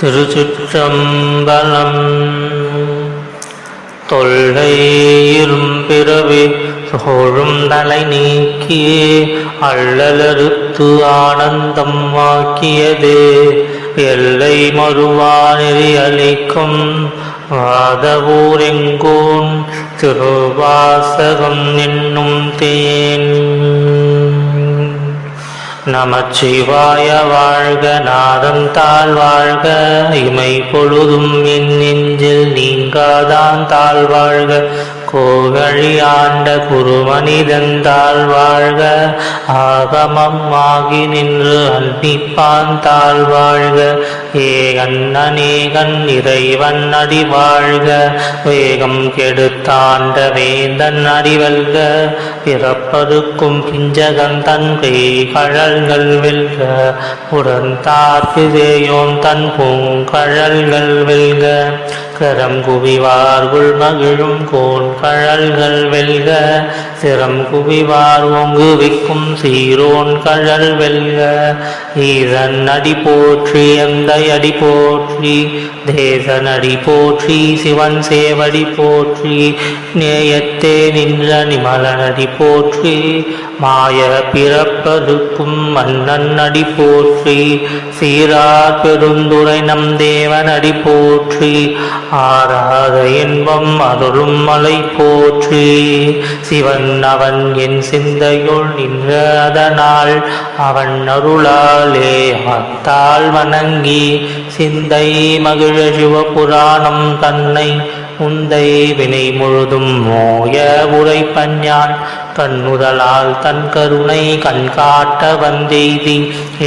திருச்சிற்றம்பலம். தொல்லை இரும்பிறவி சோழும் தலை நீக்கியே அள்ளலறுத்து ஆனந்தம் ஆக்கியதே எல்லை மறுவா நெறி அளிக்கும் வாதவூரெங்கோன் திருவாசகம் என்னும் தேன். நமச்சிவாய வாழ்க, நாதம் தாழ் வாழ்க, இமை பொழுதும் என் நெஞ்சில் நீங்காதான் தாழ் வாழ்க, கோகழி ஆண்ட குருமனிதன் தாழ் வாழ்க, ஆகமம் ஆகி நின்று அன்னிப்பான் தாழ் வாழ்க, ஏகன்னேகன் இறைவன் அடி வாழ்க, வேகம் கெடுத்தாண்ட வேந்தன் அடிவல்க, பிறப்பருக்கும் பிஞ்சகன் தன் கழல்கள் வெல்க, உடன்தார்க்கு தேயோன் தன் பூங்கழல்கள் வெல்க, கரம் குவிவார் உள்மகிழும் கோன் கழல்கள் வெல்க, சிரம் குவிவார் ஓங்குவிக்கும் சீரோன் கழல் வெல்க, ஈசன் அடி போற்றி அந்த அடி போற்றி, தேசன் அடி போற்றி, சிவன் சேவடி போற்றி, நேயத்தே நின்ற நிமலன் அடி போற்றி, மாய பிறப்பதுக்கும் மன்னன் அடி போற்றி, சீரார் பெருந்துரை நம் தேவன் அடி போற்றி, ஆராத இன்பம் அருளும் மலை போற்றி, சிவன் அவன் என் சிந்தையுள் நின்ற அதனால், அவன் அருளாலே அத்தால் வணங்கி, சிந்தை மகிழ சிவபுராணம் தன்னை உந்தை வினை முழுதும் மோய உரைப்பஞ்ஞான், கண்ணுதலால் தன் கருணை கண்காட்ட வந்தெய்தி,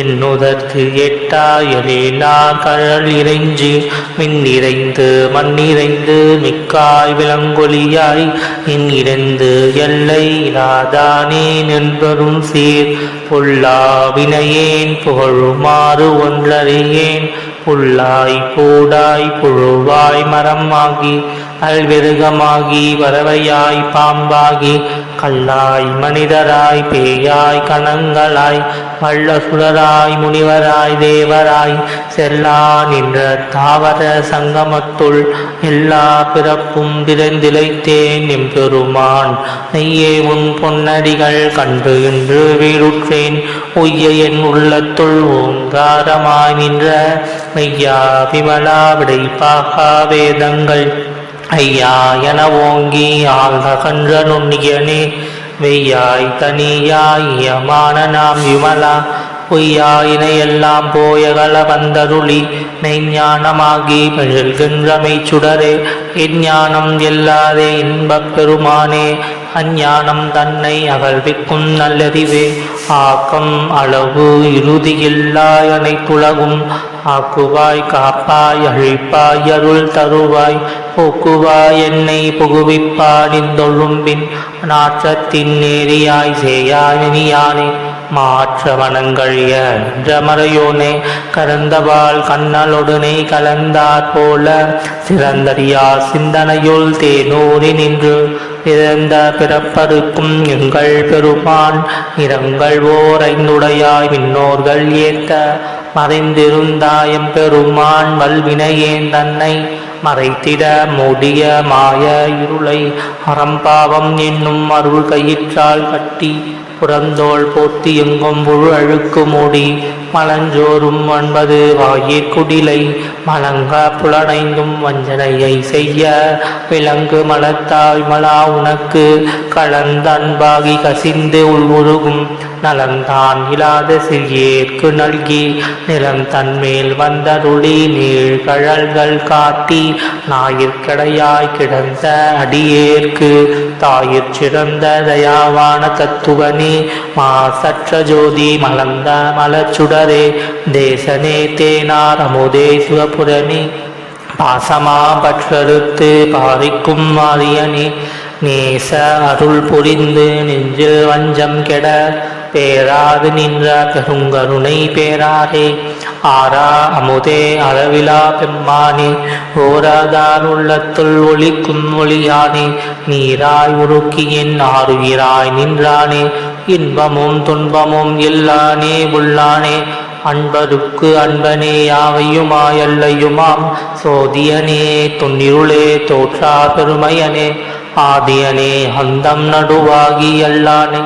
என்னுதற்கு எட்டாயலேலா கழல் இறைஞ்சு, மின்னிறைந்து மண்ணிறைந்து மிக்காய் விலங்கொலியாய், என் இறந்து எல்லை இராதானே நின்பரும் சீர், பொல்லா வினையேன் புகழுமாறு ஒன்றறியேன், புல்லாய் பூடாய் புழுவாய் மரமாகி, அல்விருகமாகி வரவையாய் பாம்பாகி, கல்லாய் மனிதராய் பேயாய் கணங்களாய், வல்லசுரராய் முனிவராய் தேவராய், செல்லா நின்ற தாவர சங்கமத்துள் எல்லா பிறப்பும் பிறந்திலைத்தேன் எம்பெருமான், நெய்யே உன் பொன்னடிகள் கண்டு என்று வீடுற்றேன், உய்ய என் உள்ளத்துள் ஓங்காரமாய் நின்ற மெய்யா விமலா விடைப்பாகா வேதங்கள், ஐயா என ஓங்கி ஆழ்கன்ற நுண்ணியனே, வெய்யாய் தனியாய் யமான நாம் விமலா, பொய்யாயினையெல்லாம் போயகல வந்தருளி, மெய்ஞானமாகி மெழுகின்ற மெய்ச்சுடரே, எஞ்ஞானம் எல்லாதே இன்பப் பெருமானே, அஞ்ஞானம் தன்னை அகழ்விக்கும் நல்லறிவே, ஆக்கம் அளவு இறுதியில்லாய் அனைத்துலகும், ஆக்குவாய் காப்பாய் அழிப்பாய் அருள் தருவாய், போக்குவாய் என்னை புகுவிப்பாய் நின்றொழும்பின், நாற்றத்தின் நேரியாய் சேயாய் நெனியானே, மாற்ற மனங்கழிய மறையோனே, கரந்தவாள் கண்ணலொடுனை கலந்தாற் போல, சிறந்தறியா சிந்தனையுள் தேனூறி நின்று, பிறந்த பிறப்பருக்கும் எங்கள் பெருமான், இரங்கள் ஓர் ஐந்துடையாய் விண்ணோர்கள் ஏத்த, மறைந்திருந்தாயம் பெருமான் வல்வினையேன் தன்னை, மறைத்திட மூடிய மாய இருளை, அறம்பாவம் என்னும் அருள் கயிற்றால் கட்டி, புறந்தோள் போத்தி எங்கும் புழு அழுக்கு மூடி, மலஞ்சோறும் 9 வாயிற்குடிலை, மலங்க புலனைந்தும் வஞ்சனையை செய்ய, விலங்கு மலத்தாய் மலா உனக்கு, கலந்த அன்பாகி கசிந்து உள்வுருகும், நலந்தான் இல்லாத சிறியேற்கு நல்கி, நிலம் தன்மேல் வந்தருளி நீள் கழல்கள் காட்டி, ஞாயிற்கடையாய் கிடந்த அடியேற்கு, தாயிற் சிறந்த தயாவான தத்துவனே, மாசற்ற ஜோதி மலர்ந்த மலச்சுடரே, தேசனே தேனார் அமுதே சிவபுரனே, பாசமா பற்றறுத்து பாரிக்கும் மாரியனே, நேச அருள் புரிந்து நெஞ்சில் வஞ்சம் கெட, பேராது நின்ற பெருங்கருணை பேராரே, ஆரா அமுதே அளவிலா பெம்மானே, ஓராதார் உள்ளத்துள் ஒளிக்கும் ஒளியானே, நீராய் உருக்கியின் ஆறுயிராய் நின்றானே, இன்பமும் துன்பமும் எல்லானே உள்ளானே, அன்பருக்கு அன்பனே யாவையுமாய் அல்லையுமாம் சோதியனே துன்னிருளே தோற்றா பெருமையனே ஆதியனே அந்தம் நடுவாகி அல்லானே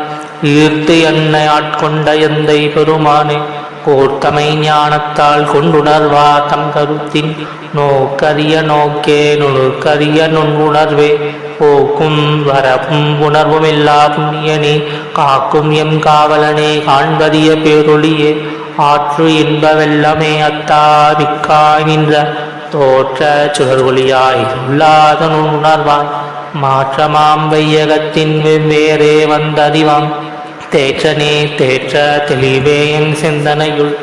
ஈர்த்து என்னை ஆட்கொண்ட எந்தை பெருமானே கோர்த்தமை ஞானத்தால் கொண்டுணர்வா தம் கருத்தின் நோக்கரிய நோக்கே நுணுக்கரிய நுண்ணுணர்வே போக்கும் வரவும் உணர்வும் இல்லா புண்ணியனே காக்கும் எம் காவலனே காண்பதிய பேரொளியே ஆற்று இன்ப வெள்ளமே அத்தா மிக்காய் நின்ற தோற்ற சுடர்ஒளியாய் உள்ளாத நுண்ணுணர்வாய் மாற்றமாம் வையகத்தின் வெவ்வேறே வந்தறிவாம் தேற்றனே தேற்ற தெளிவே என் சிந்தனையுள்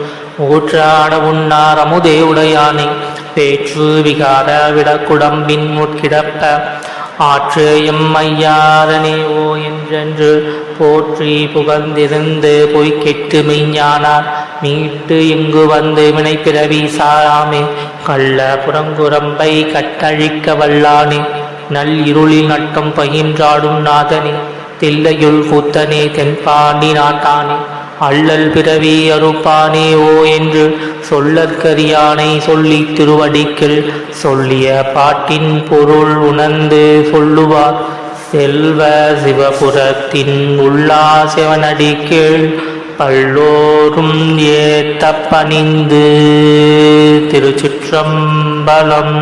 ஊற்றாட உண்ணார் அமுதே உடையானை பேற்று விகார விடக்குடம்பின் முற்கிடப்ப ஆற்று எம் ஐயாரனே ஓ என்றென்று போற்றி புகழ்ந்திருந்து பொய்க்கெட்டு மெய்ஞானார் மீட்டு இங்கு வந்து வினைப்பிறவி சாராமே கள்ள புறங்குரம்பை கட்டழிக்க வல்லானே நல் இருளில் நட்டம் பயின்றாடும் நாதனே தில்லையுள் கூத்தனே தென்பாண்டி நாட்டானே அள்ளல் பிறவி அறுப்பானே ஓ என்று சொல்லற்கரியானை சொல்லி திருவடிக்கில் சொல்லிய பாட்டின் பொருள் உணர்ந்து சொல்லுவார் செல்வ சிவபுரத்தின் உள்ளா சிவனடி கீழ் பல்லோரும் ஏத்த பணிந்து. திருச்சிற்றம்பலம்.